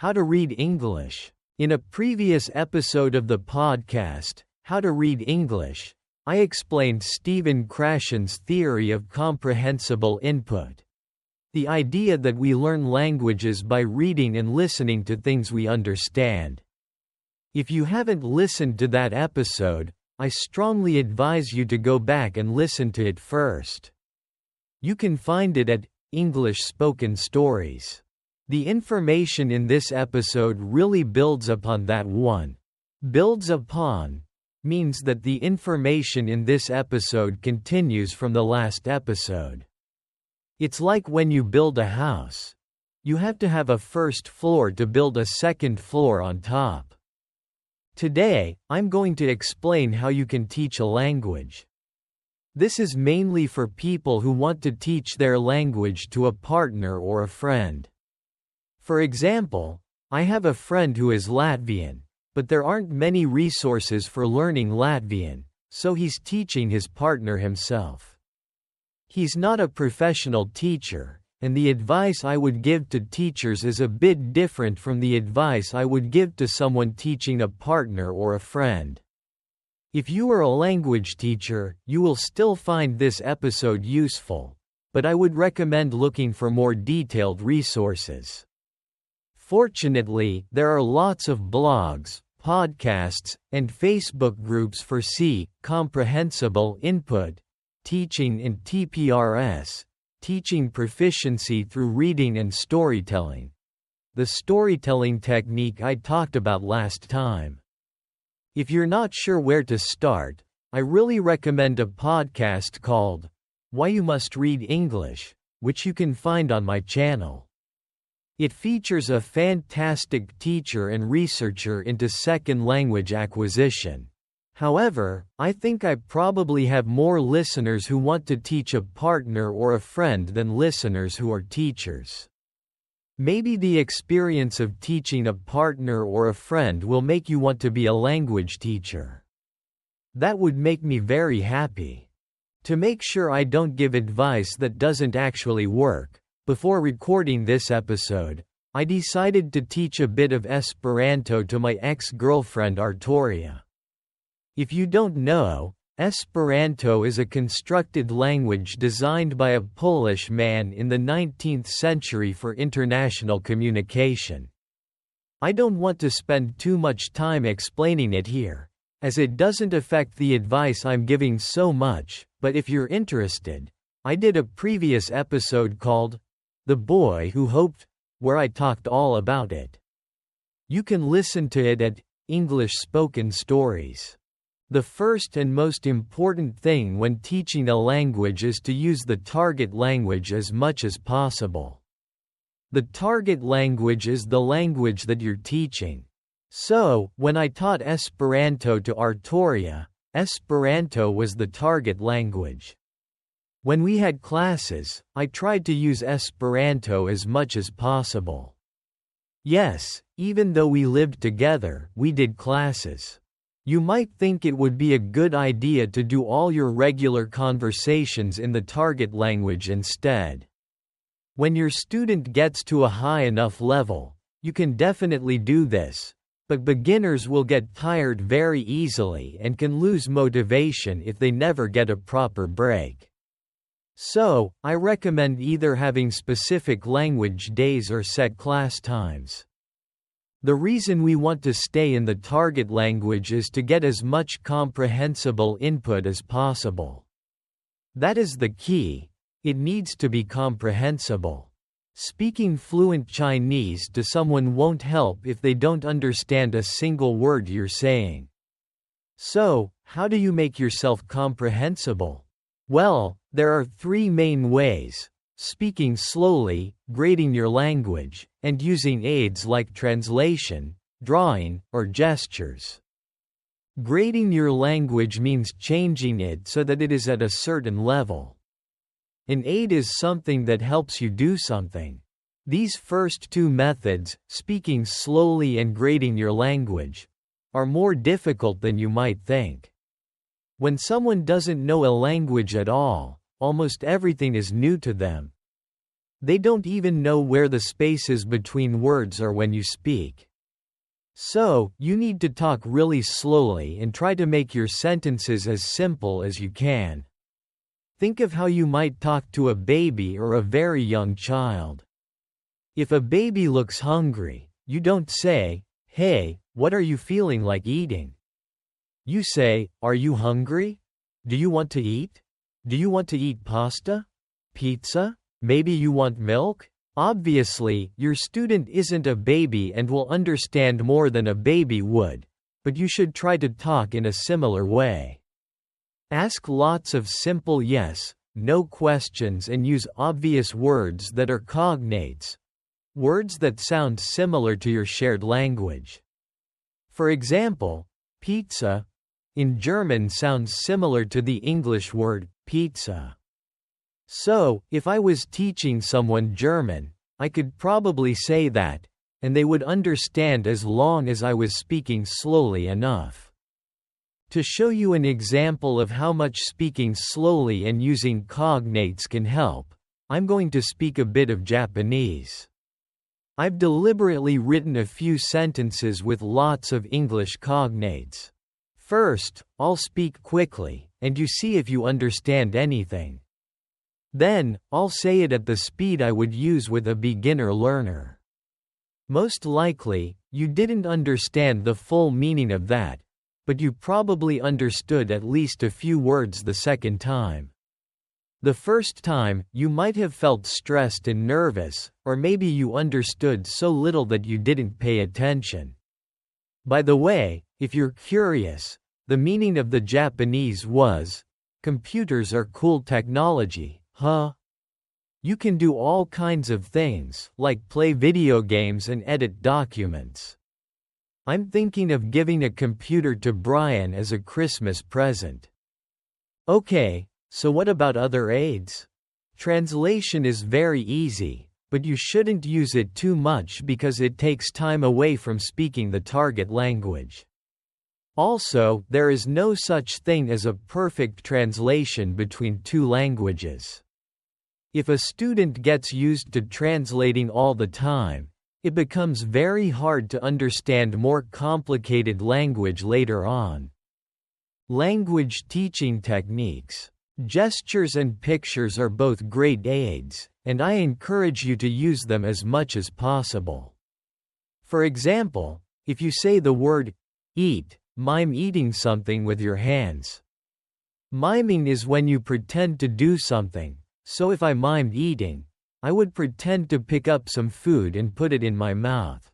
How to Read English. In a previous episode of the podcast, How to Read English, I explained Stephen Krashen's theory of comprehensible input. The idea that we learn languages by reading and listening to things we understand. If you haven't listened to that episode, I strongly advise you to go back and listen to it first. You can find it at English Spoken Stories. The information in this episode really builds upon that one. Builds upon means that the information in this episode continues from the last episode. It's like when you build a house. You have to have a first floor to build a second floor on top. Today, I'm going to explain how you can teach a language. This is mainly for people who want to teach their language to a partner or a friend. For example, I have a friend who is Latvian, but there aren't many resources for learning Latvian, so he's teaching his partner himself. He's not a professional teacher, and the advice I would give to teachers is a bit different from the advice I would give to someone teaching a partner or a friend. If you are a language teacher, you will still find this episode useful, but I would recommend looking for more detailed resources. Fortunately, there are lots of blogs, podcasts, and Facebook groups for comprehensible input, teaching in TPRS, teaching proficiency through reading and storytelling. The storytelling technique I talked about last time. If you're not sure where to start, I really recommend a podcast called Why You Must Read English, which you can find on my channel. It features a fantastic teacher and researcher into second language acquisition. However, I think I probably have more listeners who want to teach a partner or a friend than listeners who are teachers. Maybe the experience of teaching a partner or a friend will make you want to be a language teacher. That would make me very happy. To make sure I don't give advice that doesn't actually work, before recording this episode, I decided to teach a bit of Esperanto to my ex-girlfriend Artoria. If you don't know, Esperanto is a constructed language designed by a Polish man in the 19th century for international communication. I don't want to spend too much time explaining it here, as it doesn't affect the advice I'm giving so much, but if you're interested, I did a previous episode called The Boy Who Hoped, where I talked all about it. You can listen to it at English Spoken Stories. The first and most important thing when teaching a language is to use the target language as much as possible. The target language is the language that you're teaching. So, when I taught Esperanto to Artoria, Esperanto was the target language. When we had classes, I tried to use Esperanto as much as possible. Yes, even though we lived together, we did classes. You might think it would be a good idea to do all your regular conversations in the target language instead. When your student gets to a high enough level, you can definitely do this, but beginners will get tired very easily and can lose motivation if they never get a proper break. So, I recommend either having specific language days or set class times. The reason we want to stay in the target language is to get as much comprehensible input as possible. That is the key. It needs to be comprehensible. Speaking fluent Chinese to someone won't help if they don't understand a single word you're saying. So, how do you make yourself comprehensible? Well, there are three main ways: speaking slowly, grading your language, and using aids like translation, drawing, or gestures. Grading your language means changing it so that it is at a certain level. An aid is something that helps you do something. These first two methods, speaking slowly and grading your language, are more difficult than you might think. When someone doesn't know a language at all, almost everything is new to them. They don't even know where the spaces between words are when you speak. So, you need to talk really slowly and try to make your sentences as simple as you can. Think of how you might talk to a baby or a very young child. If a baby looks hungry, you don't say, "Hey, what are you feeling like eating?" You say, "Are you hungry? Do you want to eat? Do you want to eat pasta? Pizza? Maybe you want milk?" Obviously, your student isn't a baby and will understand more than a baby would, but you should try to talk in a similar way. Ask lots of simple yes, no questions and use obvious words that are cognates, words that sound similar to your shared language. For example, pizza in German sounds similar to the English word pizza. So, if I was teaching someone German, I could probably say that, and they would understand as long as I was speaking slowly enough. To show you an example of how much speaking slowly and using cognates can help, I'm going to speak a bit of Japanese. I've deliberately written a few sentences with lots of English cognates. First, I'll speak quickly, and you see if you understand anything. Then, I'll say it at the speed I would use with a beginner learner. Most likely, you didn't understand the full meaning of that, but you probably understood at least a few words the second time. The first time, you might have felt stressed and nervous, or maybe you understood so little that you didn't pay attention. By the way, if you're curious, the meaning of the Japanese was, "Computers are cool technology. Huh? You can do all kinds of things, like play video games and edit documents. I'm thinking of giving a computer to Brian as a Christmas present." Okay, so what about other aids? Translation is very easy, but you shouldn't use it too much because it takes time away from speaking the target language. Also, there is no such thing as a perfect translation between two languages. If a student gets used to translating all the time, it becomes very hard to understand more complicated language later on. Language teaching techniques. Gestures and pictures are both great aids, and I encourage you to use them as much as possible. For example, if you say the word eat, mime eating something with your hands. Miming is when you pretend to do something. So if I mimed eating, I would pretend to pick up some food and put it in my mouth.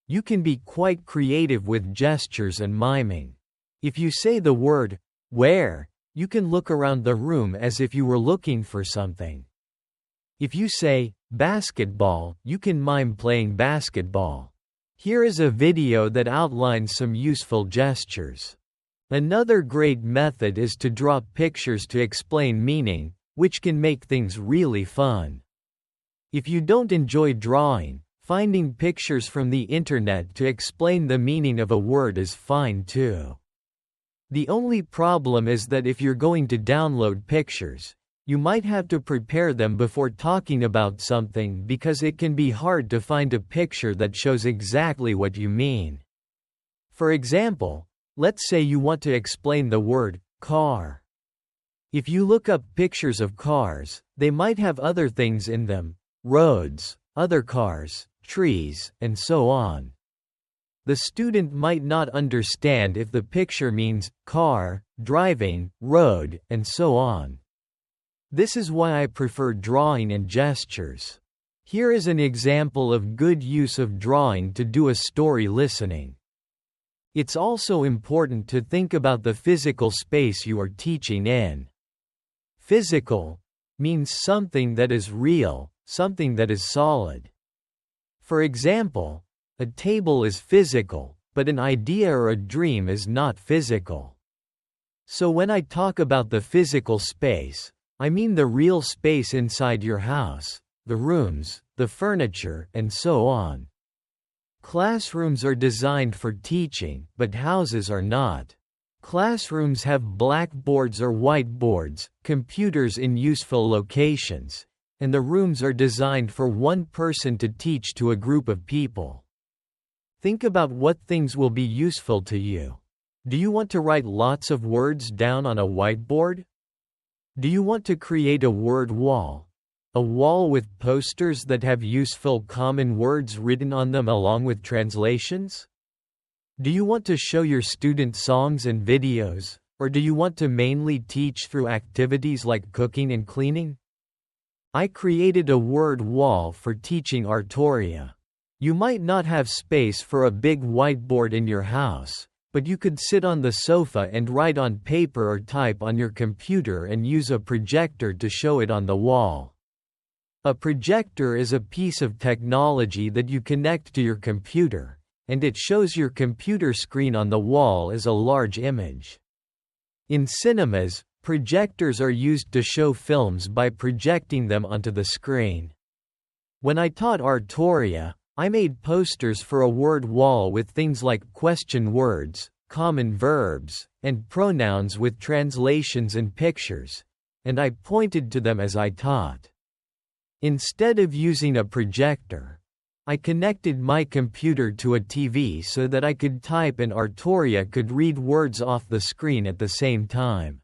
You can be quite creative with gestures and miming. If you say the word, where, you can look around the room as if you were looking for something. If you say, basketball, you can mime playing basketball. Here is a video that outlines some useful gestures. Another great method is to draw pictures to explain meaning, which can make things really fun. If you don't enjoy drawing, finding pictures from the internet to explain the meaning of a word is fine too. The only problem is that if you're going to download pictures, you might have to prepare them before talking about something because it can be hard to find a picture that shows exactly what you mean. For example, let's say you want to explain the word car. If you look up pictures of cars, they might have other things in them, roads, other cars, trees, and so on. The student might not understand if the picture means car, driving, road, and so on. This is why I prefer drawing and gestures. Here is an example of good use of drawing to do a story listening. It's also important to think about the physical space you are teaching in. Physical means something that is real, something that is solid. For example, a table is physical, but an idea or a dream is not physical. So when I talk about the physical space, I mean the real space inside your house, the rooms, the furniture, and so on. Classrooms are designed for teaching, but houses are not. Classrooms have blackboards or whiteboards, computers in useful locations, and the rooms are designed for one person to teach to a group of people. Think about what things will be useful to you. Do you want to write lots of words down on a whiteboard? Do you want to create a word wall? A wall with posters that have useful common words written on them along with translations? Do you want to show your students songs and videos, or do you want to mainly teach through activities like cooking and cleaning? I created a word wall for teaching oratoria. You might not have space for a big whiteboard in your house, but you could sit on the sofa and write on paper or type on your computer and use a projector to show it on the wall. A projector is a piece of technology that you connect to your computer, and it shows your computer screen on the wall as a large image. In cinemas, projectors are used to show films by projecting them onto the screen. When I taught oratoria, I made posters for a word wall with things like question words, common verbs, and pronouns with translations and pictures, and I pointed to them as I taught. Instead of using a projector, I connected my computer to a TV so that I could type and oratoria could read words off the screen at the same time.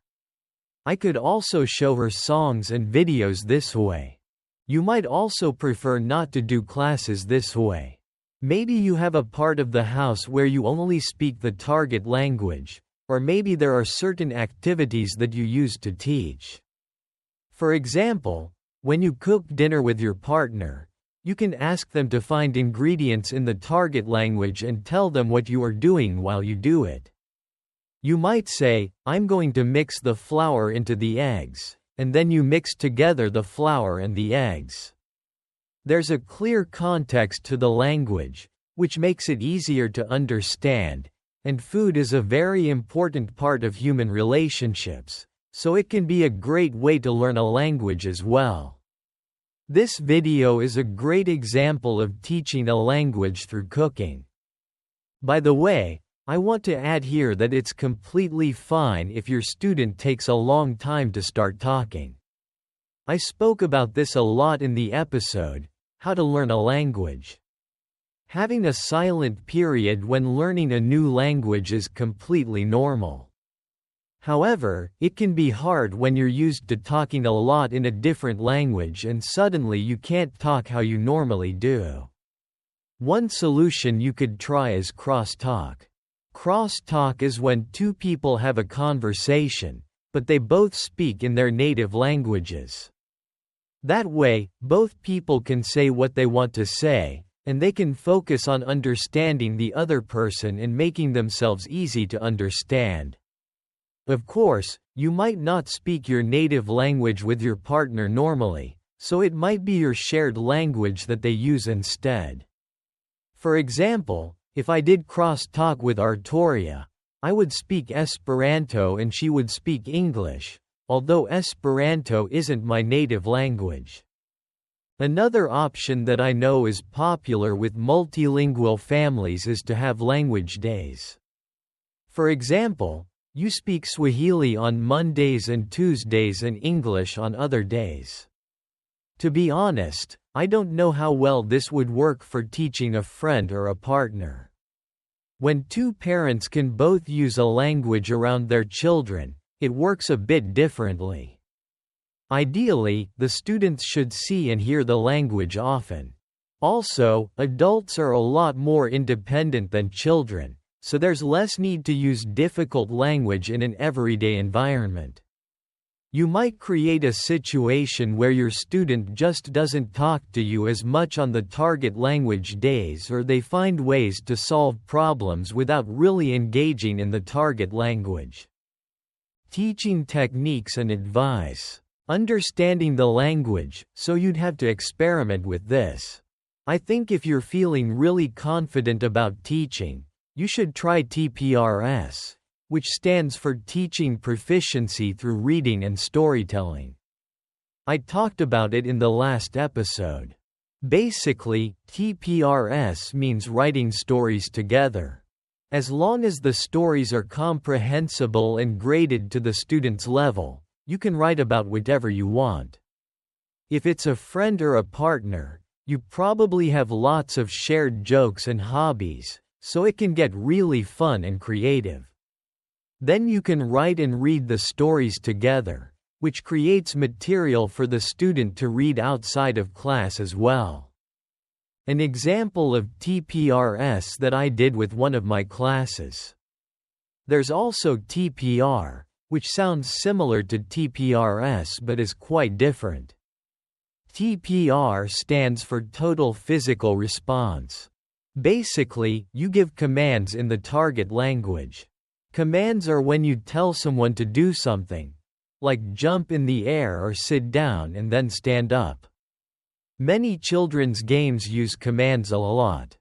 I could also show her songs and videos this way. You might also prefer not to do classes this way. Maybe you have a part of the house where you only speak the target language, or maybe there are certain activities that you use to teach. For example, when you cook dinner with your partner, you can ask them to find ingredients in the target language and tell them what you are doing while you do it. You might say, "I'm going to mix the flour into the eggs," and then you mix together the flour and the eggs. There's a clear context to the language, which makes it easier to understand, and food is a very important part of human relationships, so it can be a great way to learn a language as well. This video is a great example of teaching a language through cooking. By the way, I want to add here that it's completely fine if your student takes a long time to start talking. I spoke about this a lot in the episode, How to Learn a Language. Having a silent period when learning a new language is completely normal. However, it can be hard when you're used to talking a lot in a different language and suddenly you can't talk how you normally do. One solution you could try is crosstalk. Crosstalk is when two people have a conversation, but they both speak in their native languages. That way, both people can say what they want to say, and they can focus on understanding the other person and making themselves easy to understand. Of course, you might not speak your native language with your partner normally, so it might be your shared language that they use instead. For example, if I did cross-talk with oratoria, I would speak Esperanto and she would speak English, although Esperanto isn't my native language. Another option that I know is popular with multilingual families is to have language days. For example, you speak Swahili on Mondays and Tuesdays and English on other days. To be honest, I don't know how well this would work for teaching a friend or a partner. When two parents can both use a language around their children, it works a bit differently. Ideally, the students should see and hear the language often. Also, adults are a lot more independent than children, so there's less need to use difficult language in an everyday environment. You might create a situation where your student just doesn't talk to you as much on the target language days, or they find ways to solve problems without really engaging in the target language. Teaching techniques and advice. Understanding the language, so you'd have to experiment with this. I think if you're feeling really confident about teaching, you should try TPRS, which stands for Teaching Proficiency Through Reading and Storytelling. I talked about it in the last episode. Basically, TPRS means writing stories together. As long as the stories are comprehensible and graded to the student's level, you can write about whatever you want. If it's a friend or a partner, you probably have lots of shared jokes and hobbies, so it can get really fun and creative. Then you can write and read the stories together, which creates material for the student to read outside of class as well. An example of TPRS that I did with one of my classes. There's also TPR, which sounds similar to TPRS but is quite different. TPR stands for Total Physical Response. Basically, you give commands in the target language. Commands are when you tell someone to do something, like jump in the air or sit down and then stand up. Many children's games use commands a lot.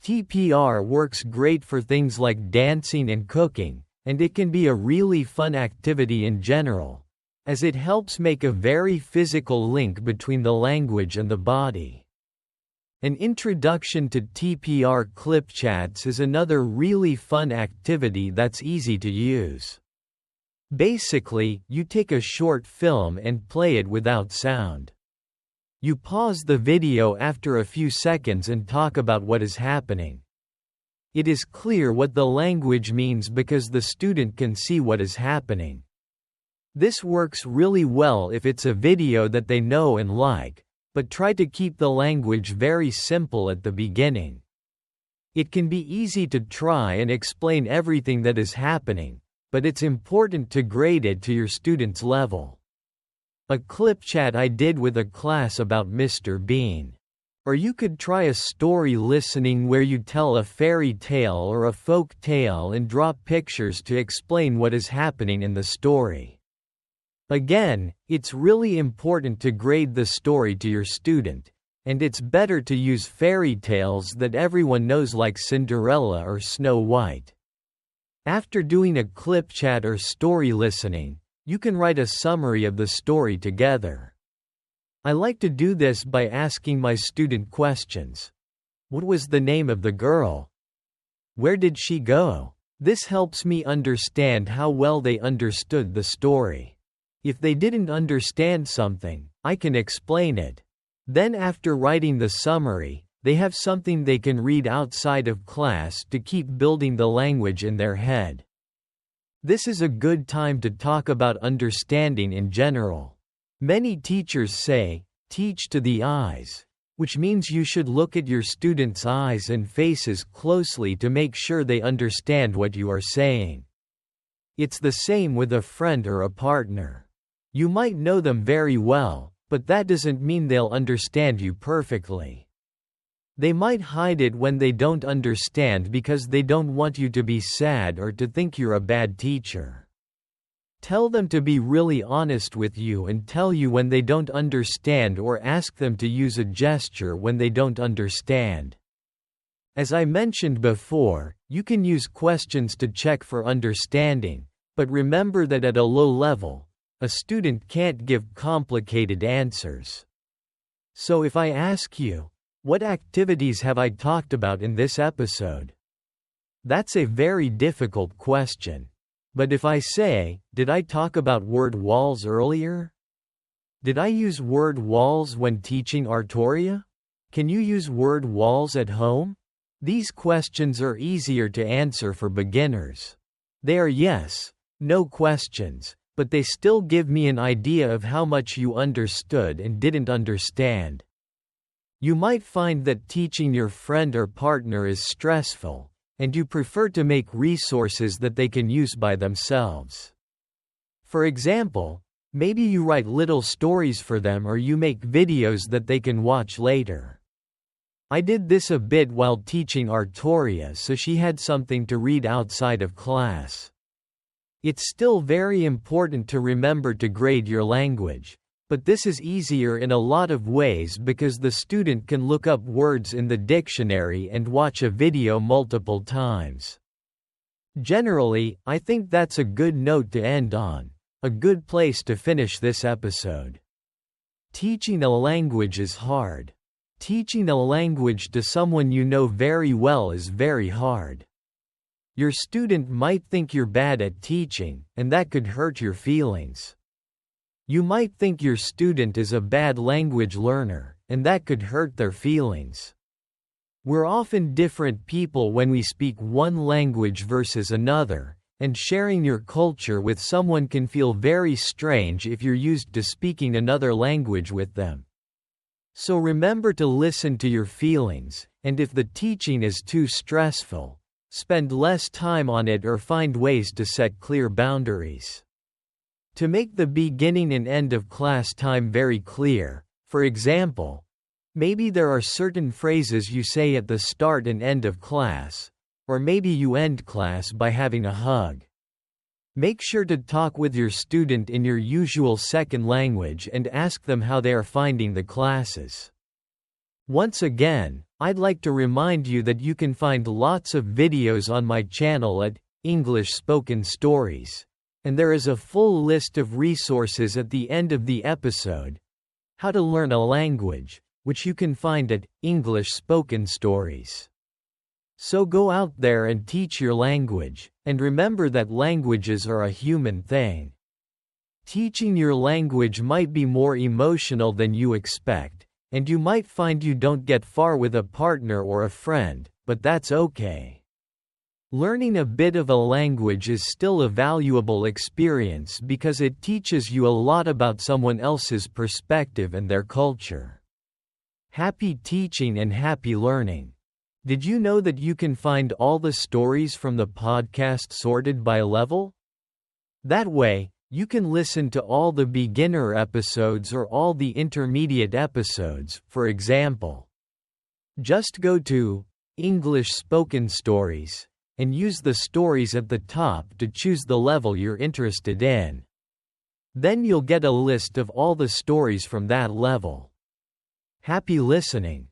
TPR works great for things like dancing and cooking, and it can be a really fun activity in general, as it helps make a very physical link between the language and the body. An introduction to TPR clip chats is another really fun activity that's easy to use. Basically, you take a short film and play it without sound. You pause the video after a few seconds and talk about what is happening. It is clear what the language means because the student can see what is happening. This works really well if it's a video that they know and like, but try to keep the language very simple at the beginning. It can be easy to try and explain everything that is happening, but it's important to grade it to your student's level. A clip chat I did with a class about Mr. Bean. Or you could try a story listening where you tell a fairy tale or a folk tale and draw pictures to explain what is happening in the story. Again, it's really important to grade the story to your student, and it's better to use fairy tales that everyone knows like Cinderella or Snow White. After doing a clip chat or story listening, you can write a summary of the story together. I like to do this by asking my student questions. What was the name of the girl? Where did she go? This helps me understand how well they understood the story. If they didn't understand something, I can explain it. Then after writing the summary, they have something they can read outside of class to keep building the language in their head. This is a good time to talk about understanding in general. Many teachers say, teach to the eyes, which means you should look at your students' eyes and faces closely to make sure they understand what you are saying. It's the same with a friend or a partner. You might know them very well, but that doesn't mean they'll understand you perfectly. They might hide it when they don't understand because they don't want you to be sad or to think you're a bad teacher. Tell them to be really honest with you and tell you when they don't understand or ask them to use a gesture when they don't understand. As I mentioned before, you can use questions to check for understanding, but remember that at a low level, a student can't give complicated answers. So if I ask you, what activities have I talked about in this episode? That's a very difficult question. But if I say, did I talk about word walls earlier? Did I use word walls when teaching oratoria? Can you use word walls at home? These questions are easier to answer for beginners. They are yes, no questions, but they still give me an idea of how much you understood and didn't understand. You might find that teaching your friend or partner is stressful, and you prefer to make resources that they can use by themselves. For example, maybe you write little stories for them or you make videos that they can watch later. I did this a bit while teaching oratoria, so she had something to read outside of class. It's still very important to remember to grade your language, but this is easier in a lot of ways because the student can look up words in the dictionary and watch a video multiple times. Generally, I think that's a good note to end on, a good place to finish this episode. Teaching a language is hard. Teaching a language to someone you know very well is very hard. Your student might think you're bad at teaching, and that could hurt your feelings. You might think your student is a bad language learner, and that could hurt their feelings. We're often different people when we speak one language versus another, and sharing your culture with someone can feel very strange if you're used to speaking another language with them. So remember to listen to your feelings, and if the teaching is too stressful, spend less time on it or find ways to set clear boundaries. To make the beginning and end of class time very clear, for example, maybe there are certain phrases you say at the start and end of class, or maybe you end class by having a hug. Make sure to talk with your student in your usual second language and ask them how they are finding the classes. Once again, I'd like to remind you that you can find lots of videos on my channel at English Spoken Stories, and there is a full list of resources at the end of the episode, How to Learn a Language, which you can find at English Spoken Stories. So go out there and teach your language, and remember that languages are a human thing. Teaching your language might be more emotional than you expect, and you might find you don't get far with a partner or a friend, but that's okay. Learning a bit of a language is still a valuable experience because it teaches you a lot about someone else's perspective and their culture. Happy teaching and happy learning. Did you know that you can find all the stories from the podcast sorted by level? That way, you can listen to all the beginner episodes or all the intermediate episodes, for example. Just go to English Spoken Stories and use the stories at the top to choose the level you're interested in. Then you'll get a list of all the stories from that level. Happy listening!